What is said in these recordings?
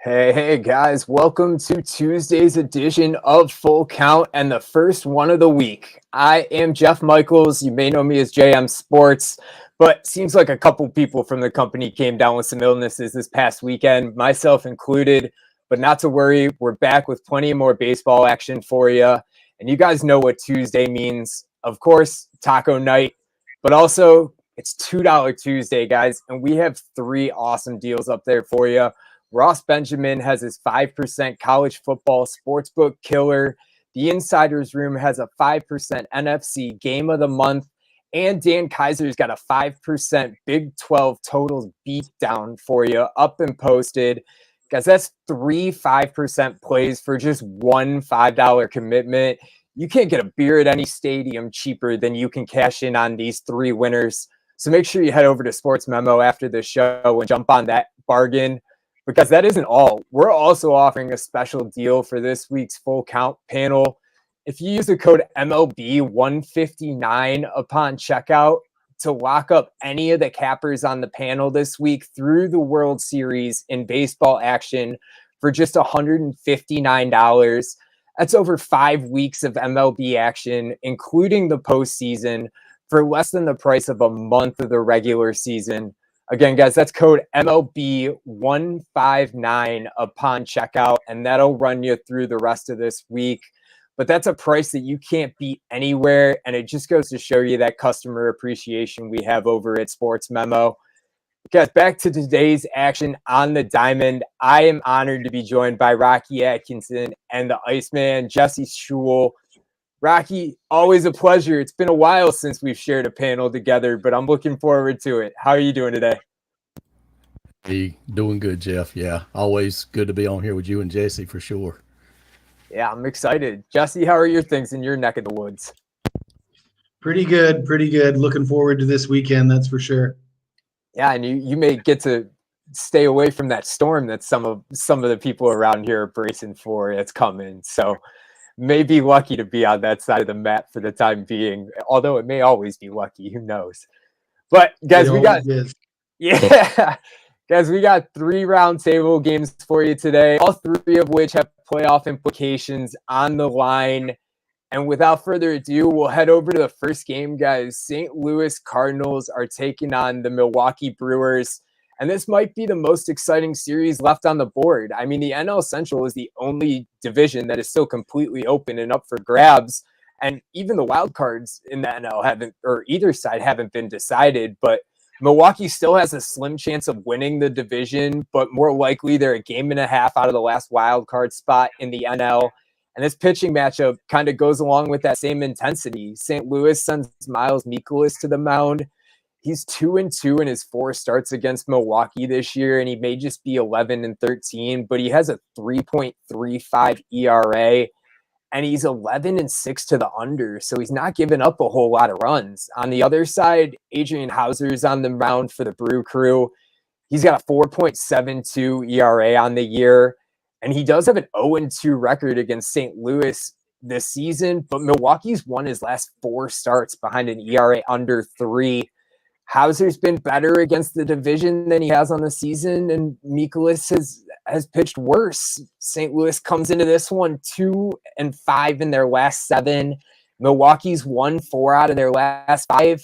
Hey guys, welcome to Tuesday's edition of Full Count and the first one of the week. I am Jeff Michaels. You may know me as JM Sports, but seems like a couple people from the company came down with some illnesses this past weekend, myself included. But not to worry, we're back with plenty more baseball action for you. And you guys know what Tuesday means. Of course, taco night, but also it's $2 Tuesday, guys. And we have three awesome deals up there for you. Ross Benjamin has his 5% college football sportsbook killer. The Insiders Room has a 5% NFC game of the month. And Dan Kaiser's got a 5% Big 12 totals beatdown for you up and posted. Guys, that's three 5% plays for just one $5 commitment. You can't get a beer at any stadium cheaper than you can cash in on these three winners. So make sure you head over to SportsMemo after the show and jump on that bargain. Because that isn't all. We're also offering a special deal for this week's Full Count panel. If you use the code MLB159 upon checkout to lock up any of the cappers on the panel this week through the World Series in baseball action for just $159, that's over 5 weeks of MLB action, including the postseason, for less than the price of a month of the regular season. Again, guys, that's code MLB159 upon checkout, and that'll run you through the rest of this week. But that's a price that you can't beat anywhere, and it just goes to show you that customer appreciation we have over at SportsMemo. Guys, back to today's action on the diamond. I am honored to be joined by Rocky Atkinson and the Iceman, Jesse Schule. Rocky, always a pleasure. It's been a while since we've shared a panel together, but I'm looking forward to it. How are you doing today? Hey, doing good, Jeff. Yeah, always good to be on here with you and Jesse for sure. Yeah, I'm excited. Jesse, how are your things in your neck of the woods? Pretty good, pretty good. Looking forward to this weekend, that's for sure. Yeah, and you may get to stay away from that storm that some of the people around here are bracing for. It's coming. So may be lucky to be on that side of the map for the time being, although it may always be lucky. Who knows? But guys, we got three roundtable games for you today, all three of which have playoff implications on the line. And without further ado, we'll head over to the first game, guys. St. Louis Cardinals are taking on the Milwaukee Brewers. And this might be the most exciting series left on the board. I mean, the NL Central is the only division that is still completely open and up for grabs. And even the wild cards in the NL either side haven't been decided. But Milwaukee still has a slim chance of winning the division, but more likely they're a game and a half out of the last wild card spot in the NL. And this pitching matchup kind of goes along with that same intensity. St. Louis sends Miles Mikolas to the mound. He's 2-2 in his 4 starts against Milwaukee this year, and he may just be 11-13, but he has a 3.35 ERA, and he's 11-6 to the under, so he's not giving up a whole lot of runs. On the other side, Adrian Hauser's on the mound for the Brew Crew. He's got a 4.72 ERA on the year, and he does have an 0-2 record against St. Louis this season, but Milwaukee's won his last 4 starts behind an ERA under 3. Hauser's been better against the division than he has on the season, and Mikolas has pitched worse. St. Louis comes into this one 2-5 in their last 7. Milwaukee's won 4 out of their last 5,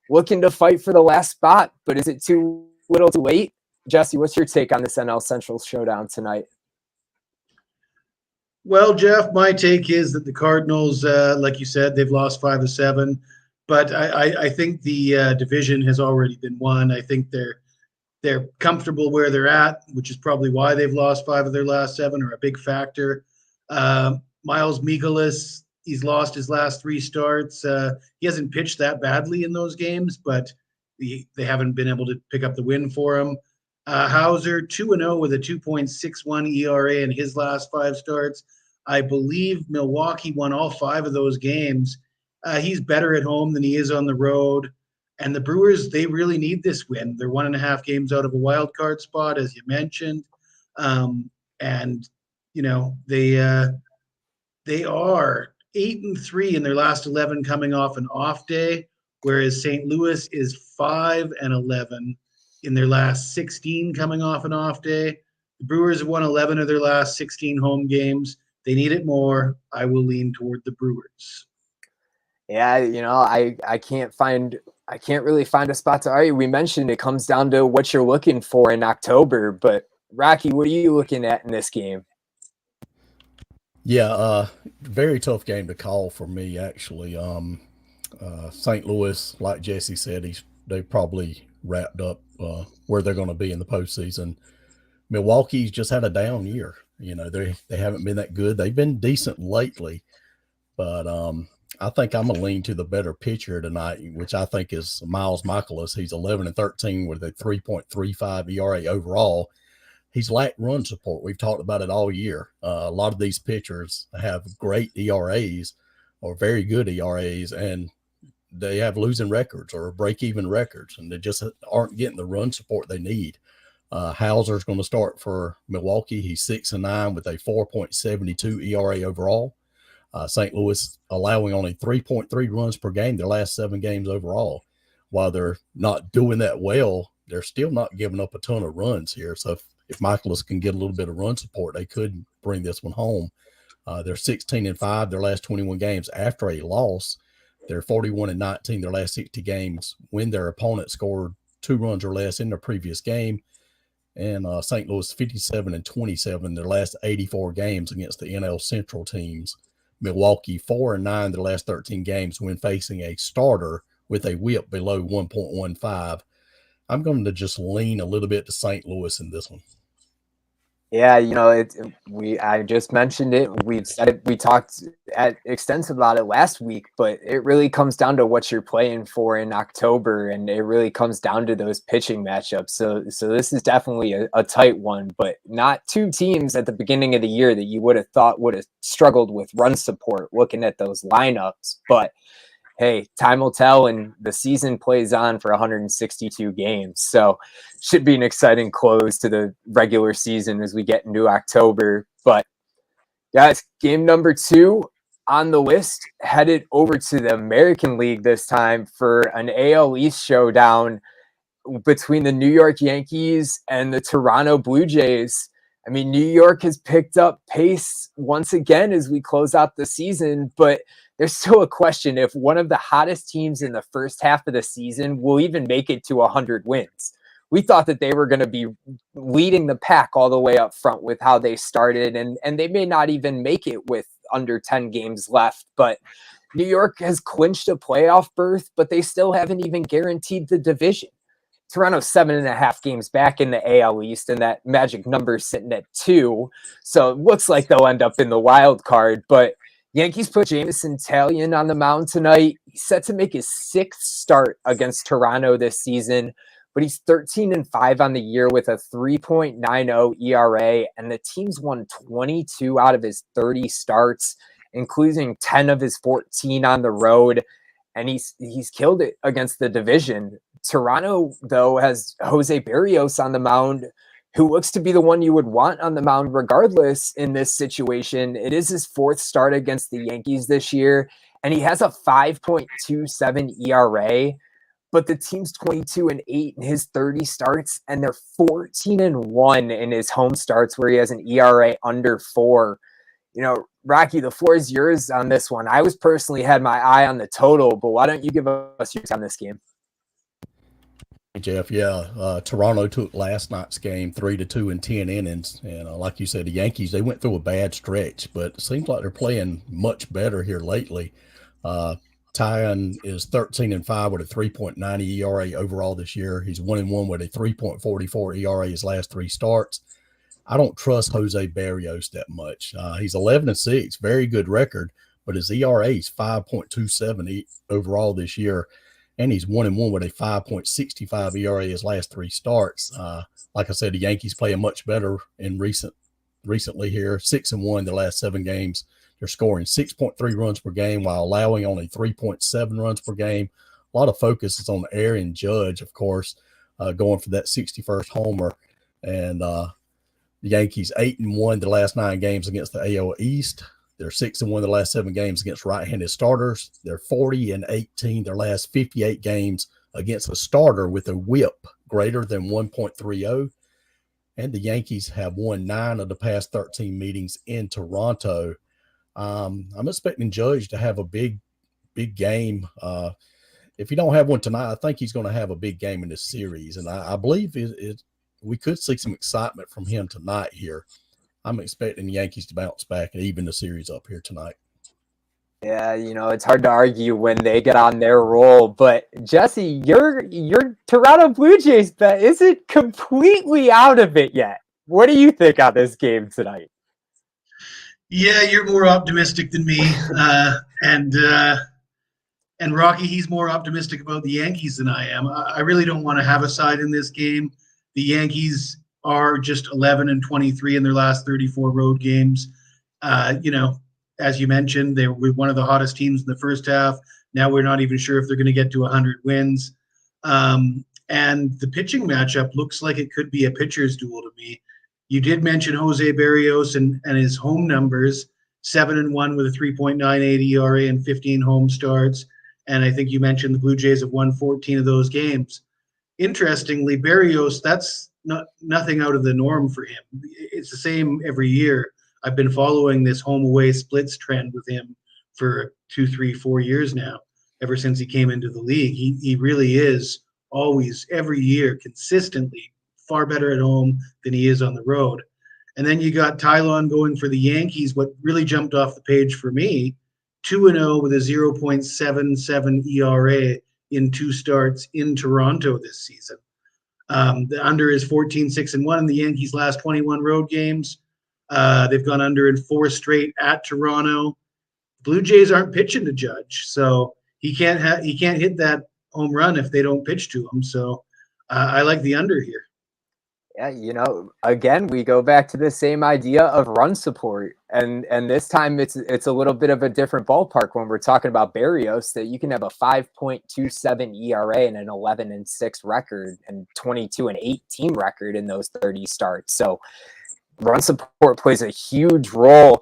looking to fight for the last spot. But is it too little too late? Jesse, what's your take on this NL Central showdown tonight? Well, Jeff, my take is that the Cardinals, like you said, they've lost 5 of 7. But I think the division has already been won. I think they're comfortable where they're at, which is probably why they've lost 5 of their last 7, or a big factor. Miles Mikolas, he's lost his last 3 starts. He hasn't pitched that badly in those games, but they haven't been able to pick up the win for him. Hauser, 2-0 with a 2.61 ERA in his last 5 starts. I believe Milwaukee won all 5 of those games. He's better at home than he is on the road. And the Brewers, they really need this win. They're 1.5 games out of a wild card spot, as you mentioned. And, you know, they are 8-3 in their last 11 coming off an off day, whereas St. Louis is 5-11 in their last 16 coming off an off day. The Brewers have won 11 of their last 16 home games. They need it more. I will lean toward the Brewers. Yeah, I can't really find a spot to argue. We mentioned it comes down to what you're looking for in October, but Rocky, what are you looking at in this game? Yeah, very tough game to call for me, actually. St. Louis, like Jesse said, they probably wrapped up where they're going to be in the postseason. Milwaukee's just had a down year. They haven't been that good. They've been decent lately, but I think I'm gonna lean to the better pitcher tonight, which I think is Miles Michaelis. He's 11-13 with a 3.35 ERA overall. He's lacked run support. We've talked about it all year. A lot of these pitchers have great ERAs or very good ERAs, and they have losing records or break-even records, and they just aren't getting the run support they need. Hauser's going to start for Milwaukee. He's 6-9 with a 4.72 ERA overall. St. Louis allowing only 3.3 runs per game their last 7 games overall. While they're not doing that well, they're still not giving up a ton of runs here. So if Michaelis can get a little bit of run support, they could bring this one home. They're 16-5 their last 21 games after a loss. They're 41-19 their last 60 games when their opponent scored 2 runs or less in their previous game. And St. Louis 57-27 their last 84 games against the NL Central teams. Milwaukee 4-9 their last 13 games when facing a starter with a WHIP below 1.15. I'm going to just lean a little bit to St. Louis in this one. Yeah, I just mentioned it. We've said it. We talked extensive about it last week, but it really comes down to what you're playing for in October, and it really comes down to those pitching matchups. So this is definitely a tight one, but not two teams at the beginning of the year that you would have thought would have struggled with run support looking at those lineups. But hey, time will tell, and the season plays on for 162 games. So should be an exciting close to the regular season as we get into October. But guys, game number 2 on the list, headed over to the American League this time for an AL East showdown between the New York Yankees and the Toronto Blue Jays. I mean, New York has picked up pace once again as we close out the season, but there's still a question if one of the hottest teams in the first half of the season will even make it to 100 wins. We thought that they were going to be leading the pack all the way up front with how they started, and they may not even make it with under 10 games left. But New York has clinched a playoff berth, but they still haven't even guaranteed the division. Toronto's 7.5 games back in the AL East, and that magic number is sitting at 2. So it looks like they'll end up in the wild card. But Yankees put Jameson Taillon on the mound tonight. He's set to make his 6th start against Toronto this season, but he's 13-5 on the year with a 3.90 ERA, and the team's won 22 out of his 30 starts, including 10 of his 14 on the road, and he's killed it against the division. Toronto, though, has Jose Barrios on the mound, who looks to be the one you would want on the mound regardless in this situation. It is his 4th start against the Yankees this year, and he has a 5.27 ERA, but the team's 22-8 in his 30 starts, and they're 14-1 in his home starts where he has an ERA under 4. Rocky, the floor is yours on this one. I was personally had my eye on the total, but why don't you give us yours on this game? Jeff, yeah, Toronto took last night's game 3-2 in 10 innings, and like you said, the Yankees, they went through a bad stretch, but it seems like they're playing much better here lately. Taillon is 13-5 with a 3.90 ERA overall this year. He's 1-1 with a 3.44 ERA his last 3 starts. I don't trust Jose Barrios that much. He's 11-6, very good record, but his ERA is 5.27 overall this year. And he's 1-1 with a 5.65 ERA his last 3 starts. Like I said, the Yankees playing much better in recently here. 6-1 the last 7 games. They're scoring 6.3 runs per game while allowing only 3.7 runs per game. A lot of focus is on Aaron Judge, of course, going for that 61st homer. And the Yankees 8-1 the last 9 games against the AL East. They're 6-1 the last 7 games against right-handed starters. They're 40-18 their last 58 games against a starter with a WHIP greater than 1.30. and the Yankees have won 9 of the past 13 meetings in Toronto. I'm expecting Judge to have a big game. If he don't have one tonight, I think he's going to have a big game in this series, and I believe we could see some excitement from him tonight here. I'm expecting the Yankees to bounce back and even the series up here tonight. Yeah, it's hard to argue when they get on their roll. But Jesse, your Toronto Blue Jays bet isn't completely out of it yet. What do you think on this game tonight? Yeah, you're more optimistic than me, and Rocky, he's more optimistic about the Yankees than I am. I really don't want to have a side in this game. The Yankees are just 11-23 in their last 34 road games. As you mentioned, they were one of the hottest teams in the first half. Now we're not even sure if they're going to get to 100 wins. And the pitching matchup looks like it could be a pitcher's duel to me. You did mention Jose Berrios and his home numbers, 7-1 with a 3.98 ERA and 15 home starts. And I think you mentioned the Blue Jays have won 14 of those games. Interestingly, Berrios, that's nothing out of the norm for him. It's the same every year. I've been following this home-away splits trend with him for 2, 3, 4 years now, ever since he came into the league. He really is always, every year, consistently far better at home than he is on the road. And then you got Tylon going for the Yankees. What really jumped off the page for me, 2-0 with a 0.77 ERA in 2 starts in Toronto this season. The under is 14-6-1 in the Yankees' last 21 road games. They've gone under in 4 straight at Toronto. Blue Jays aren't pitching to Judge, so he can't hit that home run if they don't pitch to him. So I like the under here. Yeah, again, we go back to the same idea of run support, and this time it's a little bit of a different ballpark when we're talking about Berrios, that you can have a 5.27 ERA and an 11-6 record and 22-8 team record in those 30 starts. So run support plays a huge role.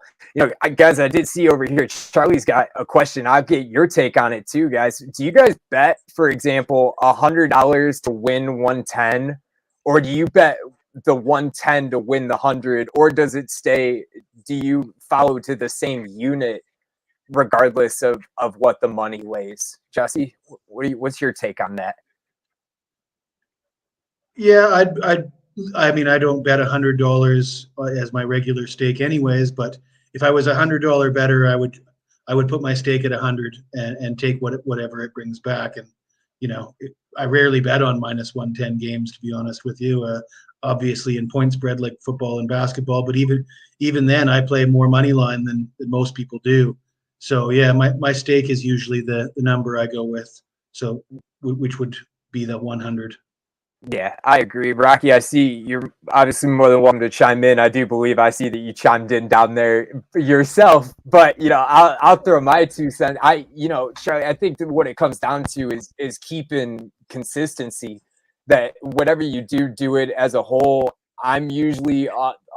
Guys, I did see over here, Charlie's got a question. I'll get your take on it too, guys. Do you guys bet, for example, $100 to win 110? Or do you bet the 110 to win the 100? Or do you follow to the same unit regardless of what the money lays? Jesse, what's your take on that? Yeah, I don't bet $100 as my regular stake anyways, but if I was $100 better, I would put my stake at 100 and take whatever it brings back. And I rarely bet on minus 110 games, to be honest with you. Obviously in point spread like football and basketball, but even then I play more money line than most people do. So yeah, my stake is usually the number I go with. So which would be the 100. Yeah, I agree. Rocky, I see you're obviously more than welcome to chime in. I do believe I see that you chimed in down there yourself, but I'll throw my 2 cents. Charlie, I think that what it comes down to is keeping consistency, that whatever you do it as a whole. I'm usually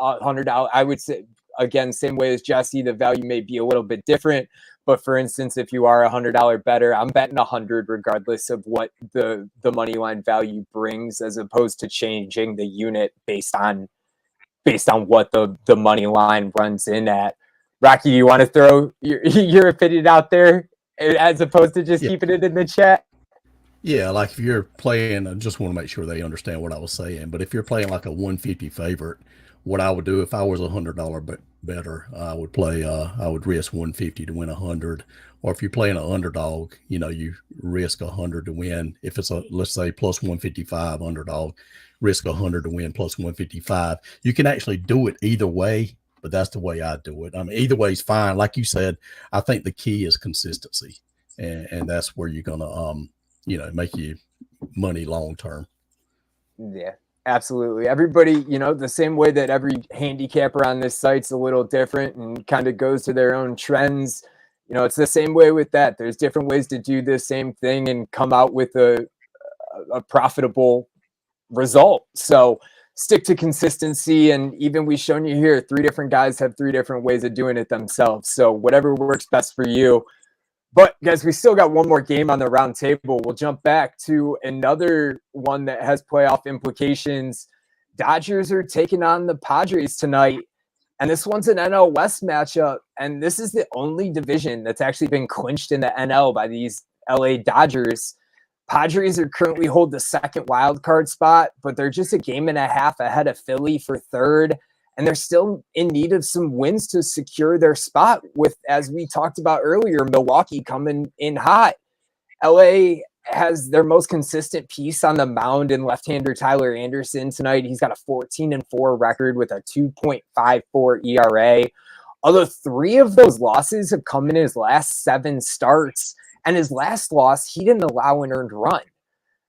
$100. I would say, again, same way as Jesse, the value may be a little bit different. But for instance, if you are $100 better, I'm betting 100 regardless of what the money line value brings, as opposed to changing the unit based on what the money line runs in at. Rocky, you want to throw your opinion out there as opposed to just keeping it in the chat? Yeah, like if you're playing, I just want to make sure they understand what I was saying. But if you're playing like a 150 favorite, what I would do if I was $100 better, I would risk 150 to win 100. Or if you're playing an underdog, you risk 100 to win. If it's let's say plus 155 underdog, risk 100 to win plus 155. You can actually do it either way, but that's the way I do it. I mean, either way is fine. Like you said, I think the key is consistency, and that's where you're gonna make you money long term. Yeah, absolutely. Everybody, the same way that every handicapper on this site's a little different and kind of goes to their own trends. It's the same way with that. There's different ways to do the same thing and come out with a profitable result. So stick to consistency. And even we've shown you here, 3 different guys have 3 different ways of doing it themselves. So whatever works best for you. But guys, we still got one more game on the round table. We'll jump back to another one that has playoff implications. Dodgers are taking on the Padres tonight. And this one's an NL West matchup. And this is the only division that's actually been clinched in the NL by these LA Dodgers. Padres are currently hold the second wild card spot, but they're just a game and a half ahead of Philly for third. And they're still in need of some wins to secure their spot with, as we talked about earlier, Milwaukee coming in hot. LA has their most consistent piece on the mound in left-hander Tyler Anderson tonight. He's got a 14-4 record with a 2.54 ERA. Although 3 of those losses have come in his last 7 starts, and his last loss, he didn't allow an earned run.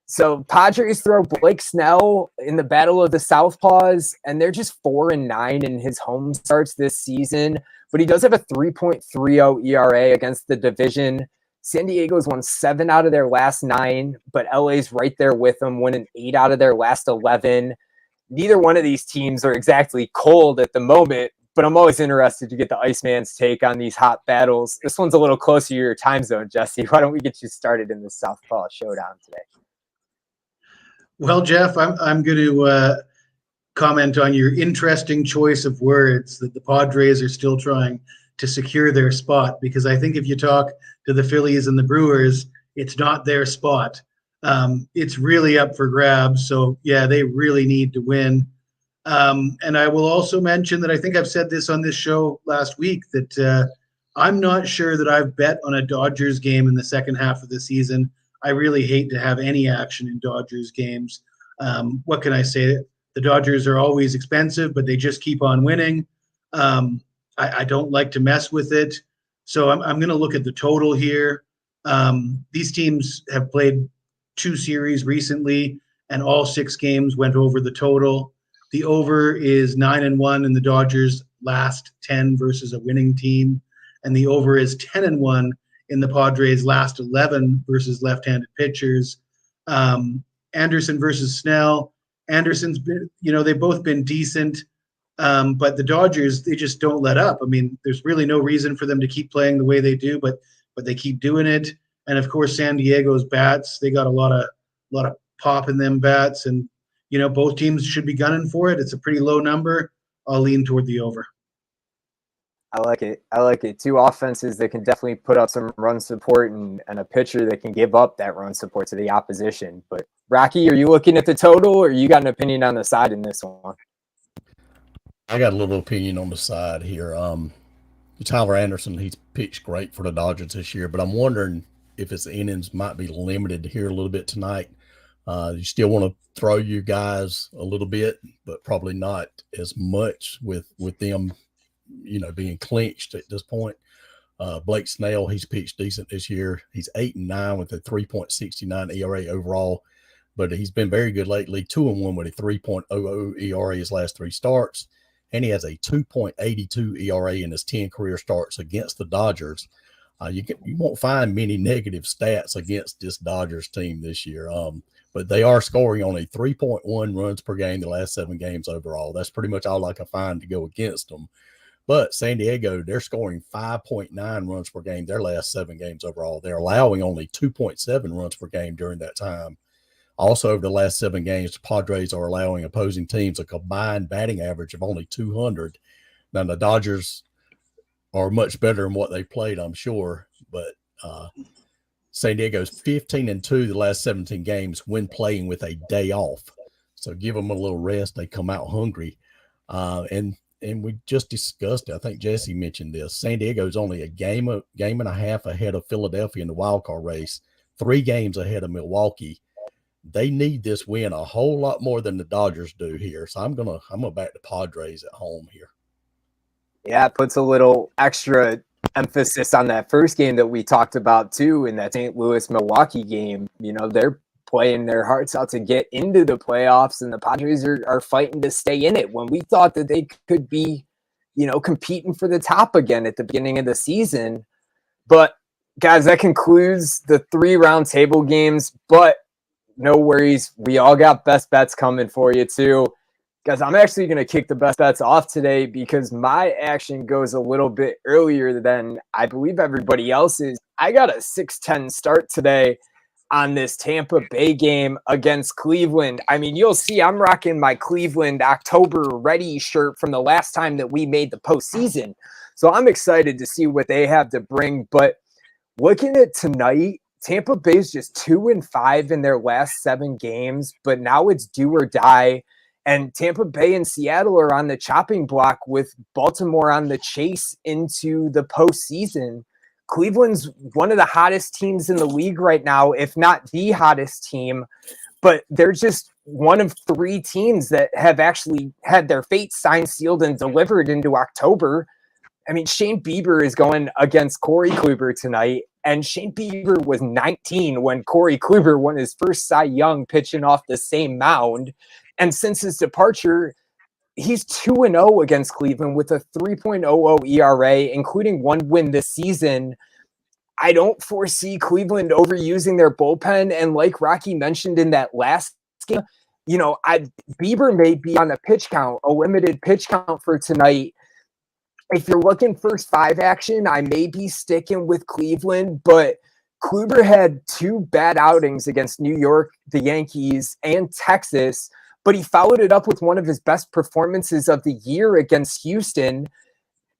So Padres throw Blake Snell in the battle of the Southpaws, and they're just 4-9 in his home starts this season. But he does have a 3.30 ERA against the division. San Diego's won 7 out of their last 9, but LA's right there with them, winning 8 out of their last 11. Neither one of these teams are exactly cold at the moment, but I'm always interested to get the Iceman's take on these hot battles. This one's a little closer to your time zone, Jesse. Why don't we get you started in the Southpaw Showdown today? Well, Jeff, I'm going to comment on your interesting choice of words that the Padres are still trying to secure their spot, because I think if you talk to the Phillies and the Brewers, it's not their spot. It's really up for grabs. So, yeah, they really need to win. And I will also mention that I think I've said this on this show last week, that I'm not sure that I've bet on a Dodgers game in the second half of the season. I really hate to have any action in Dodgers games. What can I say? The Dodgers are always expensive, but they just keep on winning. I don't like to mess with it. So I'm going to look at the total here. These teams have played 2 series recently, and all 6 games went over the total. The over is 9-1 in the Dodgers' last 10 versus a winning team, and the over is 10-1 in the Padres' last 11 versus left-handed pitchers. Anderson versus Snell. Anderson's been, they've both been decent, but the Dodgers, they just don't let up. I mean, there's really no reason for them to keep playing the way they do, but they keep doing it. And of course, San Diego's bats, they got a lot of pop in them bats, and both teams should be gunning for it. It's a pretty low number. I'll lean toward the over. I like it. 2 offenses that can definitely put up some run support, and a pitcher that can give up that run support to the opposition. But Rocky, are you looking at the total, or you got an opinion on the side in this one? I got a little opinion on the side here. Tyler Anderson, he's pitched great for the Dodgers this year, but I'm wondering if his innings might be limited here a little bit tonight. You still want to throw your guys a little bit, but probably not as much with them, being clinched at this point. Blake Snell, he's pitched decent this year. He's 8-9 with a 3.69 ERA overall, but he's been very good lately. 2-1 with a 3.00 ERA his last 3 starts, and he has a 2.82 ERA in his 10 career starts against the Dodgers. You won't find many negative stats against this Dodgers team this year. But they are scoring only 3.1 runs per game the last 7 games overall. That's pretty much all I can find to go against them. But San Diego, they're scoring 5.9 runs per game their last 7 games overall. They're allowing only 2.7 runs per game during that time. Also, over the last 7 games, the Padres are allowing opposing teams a combined batting average of only 200. Now, the Dodgers are much better than what they played, I'm sure, but San Diego's 15-2 the last 17 games when playing with a day off. So give them a little rest. They come out hungry. And we just discussed it. I think Jesse mentioned this. San Diego's only a game and a half ahead of Philadelphia in the wild card race, 3 games ahead of Milwaukee. They need this win a whole lot more than the Dodgers do here. So I'm gonna back the Padres at home here. Yeah, it puts a little extra emphasis on that first game that we talked about too, in that St. Louis-Milwaukee game. They're playing their hearts out to get into the playoffs, and the Padres are fighting to stay in it when we thought that they could be, competing for the top again at the beginning of the season. But guys, that concludes the 3 round table games, but no worries. We all got best bets coming for you too. Guys, I'm actually going to kick the best bets off today because my action goes a little bit earlier than I believe everybody else's. I got a 6:10 start today on this Tampa Bay game against Cleveland. I mean, you'll see I'm rocking my Cleveland October ready shirt from the last time that we made the postseason. So I'm excited to see what they have to bring. But looking at tonight, Tampa Bay's just 2-5 in their last 7 games, but now it's do or die. And Tampa Bay and Seattle are on the chopping block with Baltimore on the chase into the postseason. Cleveland's one of the hottest teams in the league right now, if not the hottest team, but they're just one of 3 teams that have actually had their fate signed, sealed, and delivered into October. I mean, Shane Bieber is going against Corey Kluber tonight, and Shane Bieber was 19 when Corey Kluber won his first Cy Young pitching off the same mound. And since his departure, he's 2-0 against Cleveland with a 3.00 ERA, including 1 win this season. I don't foresee Cleveland overusing their bullpen. And like Rocky mentioned in that last game, Bieber may be on a pitch count, a limited pitch count for tonight. If you're looking first 5 action, I may be sticking with Cleveland, but Kluber had 2 bad outings against New York, the Yankees, and Texas, but he followed it up with one of his best performances of the year against Houston.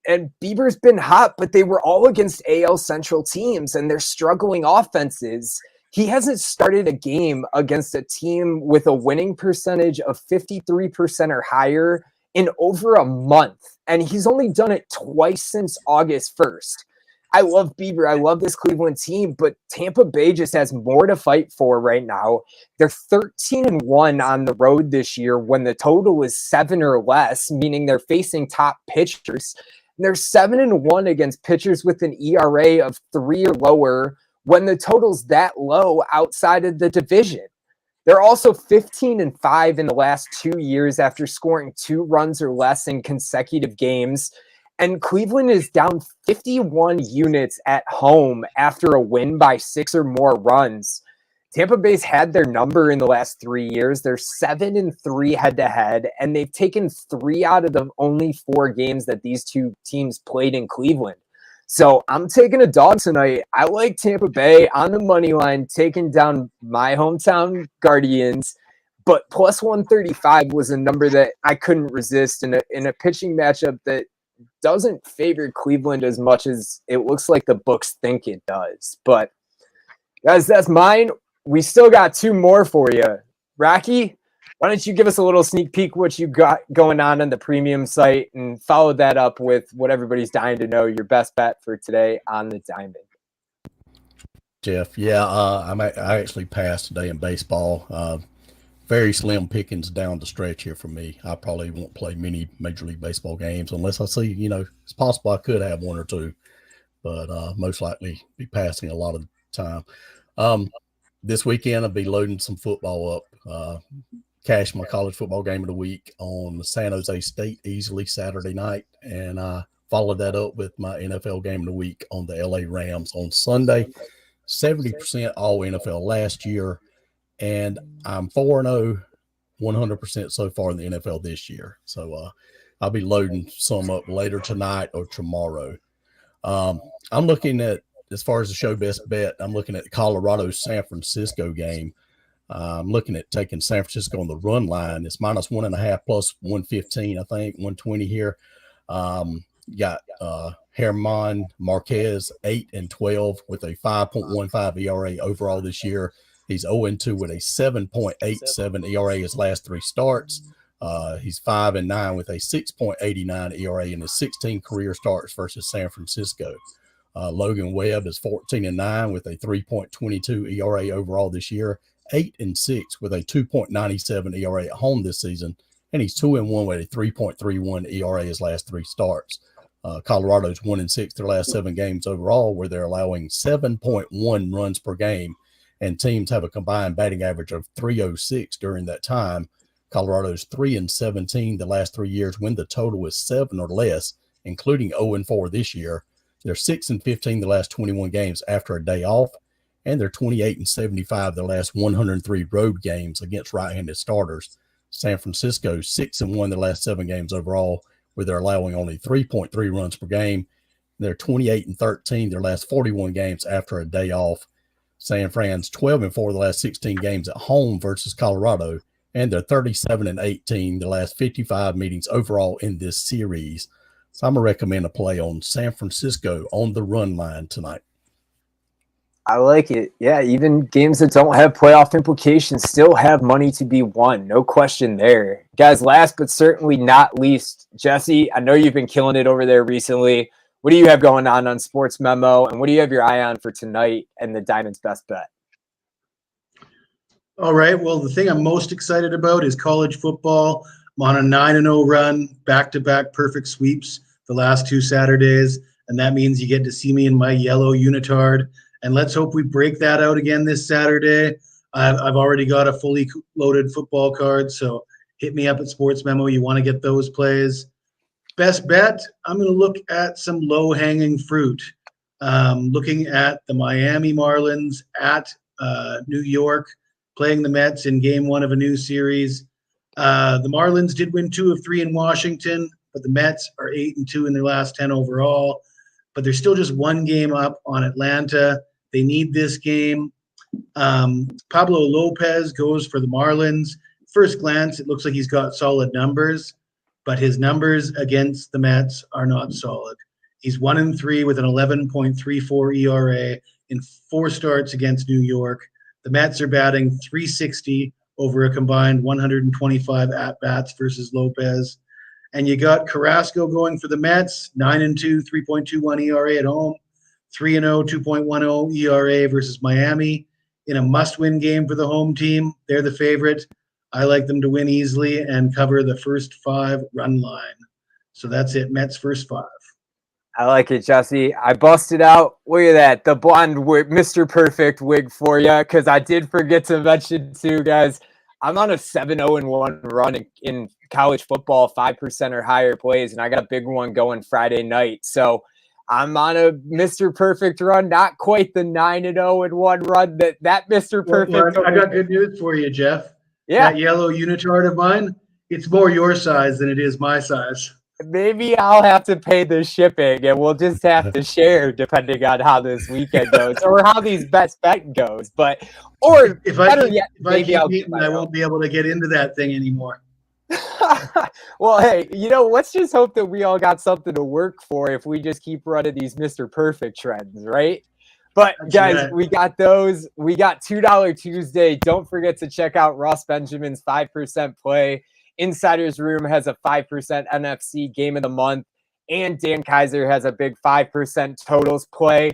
And Bieber's been hot, but they were all against AL Central teams, and they're struggling offenses. He hasn't started a game against a team with a winning percentage of 53% or higher in over a month. And he's only done it twice since August 1st. I love Bieber. I love this Cleveland team, but Tampa Bay just has more to fight for right now. They're 13-1 on the road this year when the total is 7 or less, meaning they're facing top pitchers. And they're 7-1 against pitchers with an ERA of 3 or lower when the total's that low outside of the division. They're also 15-5 in the last 2 years after scoring 2 runs or less in consecutive games. And Cleveland is down 51 units at home after a win by 6 or more runs. Tampa Bay's had their number in the last 3 years. They're 7-3 head-to-head, and they've taken 3 out of the only 4 games that these 2 teams played in Cleveland. So I'm taking a dog tonight. I like Tampa Bay on the money line, taking down my hometown Guardians. But plus 135 was a number that I couldn't resist in a pitching matchup that doesn't favor Cleveland as much as it looks like the books think it does. But guys, that's mine. We still got 2 more for you. Rocky, why don't you give us a little sneak peek what you got going on the premium site and follow that up with what everybody's dying to know, your best bet for today on the diamond. Jeff, I actually passed today in baseball. Very slim pickings down the stretch here for me. I probably won't play many Major League Baseball games unless I see, it's possible I could have 1 or 2, but most likely be passing a lot of the time. This weekend, I'll be loading some football up. Cash my college football game of the week on the San Jose State easily Saturday night, and I followed that up with my NFL game of the week on the LA Rams on Sunday. 70% all NFL last year, and I'm 4-0, 100% so far in the NFL this year. So I'll be loading some up later tonight or tomorrow. I'm looking at, as far as the show best bet, I'm looking at the Colorado-San Francisco game. I'm looking at taking San Francisco on the run line. It's -1.5 plus 115, I think, 120 here. Got Herman Marquez, 8-12 with a 5.15 ERA overall this year. He's 0-2 with a 7.87 ERA his last 3 starts. He's 5-9 with a 6.89 ERA in his 16 career starts versus San Francisco. Logan Webb is 14-9 with a 3.22 ERA overall this year. 8-6 with a 2.97 ERA at home this season, and he's 2-1 with a 3.31 ERA his last 3 starts. Colorado's 1-6 their last 7 games overall, where they're allowing 7.1 runs per game, and teams have a combined batting average of 306 during that time. Colorado's 3-17 the last 3 years when the total is 7 or less, including 0-4 this year. They're 6-15 the last 21 games after a day off, and they're 28-75 the last 103 road games against right-handed starters. San Francisco 6-1 the last 7 games overall, where they're allowing only 3.3 runs per game. They're 28-13 their last 41 games after a day off. San Fran's 12-4 the last 16 games at home versus Colorado, and they're 37-18 the last 55 meetings overall in this series. So I'm going to recommend a play on San Francisco on the run line tonight. I like it. Yeah, even games that don't have playoff implications still have money to be won. No question there. Guys, last but certainly not least, Jesse, I know you've been killing it over there recently. What do you have going on SportsMemo, and what do you have your eye on for tonight and the Diamond's best bet? All right. Well, the thing I'm most excited about is college football. I'm on a 9-0 run, back-to-back perfect sweeps the last 2 Saturdays, and that means you get to see me in my yellow unitard. And let's hope we break that out again this Saturday. I've already got a fully loaded football card, so hit me up at SportsMemo. You want to get those plays. Best bet, I'm going to look at some low-hanging fruit. Looking at the Miami Marlins at New York, playing the Mets in game 1 of a new series. The Marlins did win 2 of 3 in Washington, but the Mets are 8-2 in their last 10 overall. But they're still just 1 game up on Atlanta. They need this game. Pablo Lopez goes for the Marlins. First glance, it looks like he's got solid numbers, but his numbers against the Mets are not solid. He's 1-3 with an 11.34 ERA in 4 starts against New York. The Mets are batting .360 over a combined 125 at-bats versus Lopez. And you got Carrasco going for the Mets, 9-2, 3.21 ERA at home, 3-0, 2.10 ERA versus Miami in a must-win game for the home team. They're the favorite. I like them to win easily and cover the first 5 run line. So that's it. Mets first 5. I like it, Jesse. I busted out. Look at that. The blonde wig, Mr. Perfect wig for you, because I did forget to mention too, guys. I'm on a 7-0-1 run in college football, 5% or higher plays, and I got a big one going Friday night. So I'm on a Mr. Perfect run, not quite the 9-0-1 run that Mr. Perfect. Well, I got good news for you, Jeff. Yeah. That yellow unitard of mine, it's more your size than it is my size. Maybe I'll have to pay the shipping, and we'll just have to share depending on how this weekend goes or how these best bet goes. But if I keep eating, I won't be able to get into that thing anymore. Well, hey, let's just hope that we all got something to work for if we just keep running these Mr. Perfect trends, right? But guys, we got those. We got $2 Tuesday. Don't forget to check out Ross Benjamin's 5% play. Insider's Room has a 5% NFC game of the month, and Dan Kaiser has a big 5% totals play.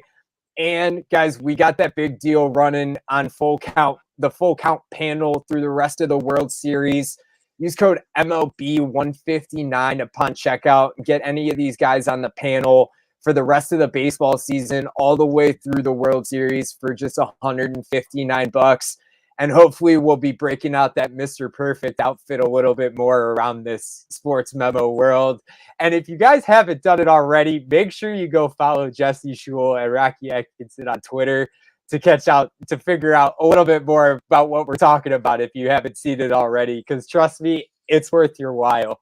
And guys, we got that big deal running on the full count panel through the rest of the World Series. Use code MLB 159 upon checkout. Get any of these guys on the panel for the rest of the baseball season, all the way through the World Series for just $159. And hopefully we'll be breaking out that Mr. Perfect outfit a little bit more around this SportsMemo world. And if you guys haven't done it already, make sure you go follow Jesse Schule and Rocky Atkinson on Twitter to figure out a little bit more about what we're talking about if you haven't seen it already, because trust me, it's worth your while.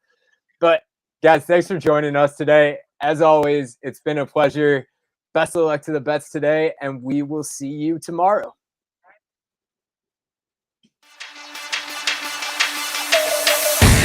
But guys, thanks for joining us today. As always, it's been a pleasure. Best of luck to the bets today, and we will see you tomorrow.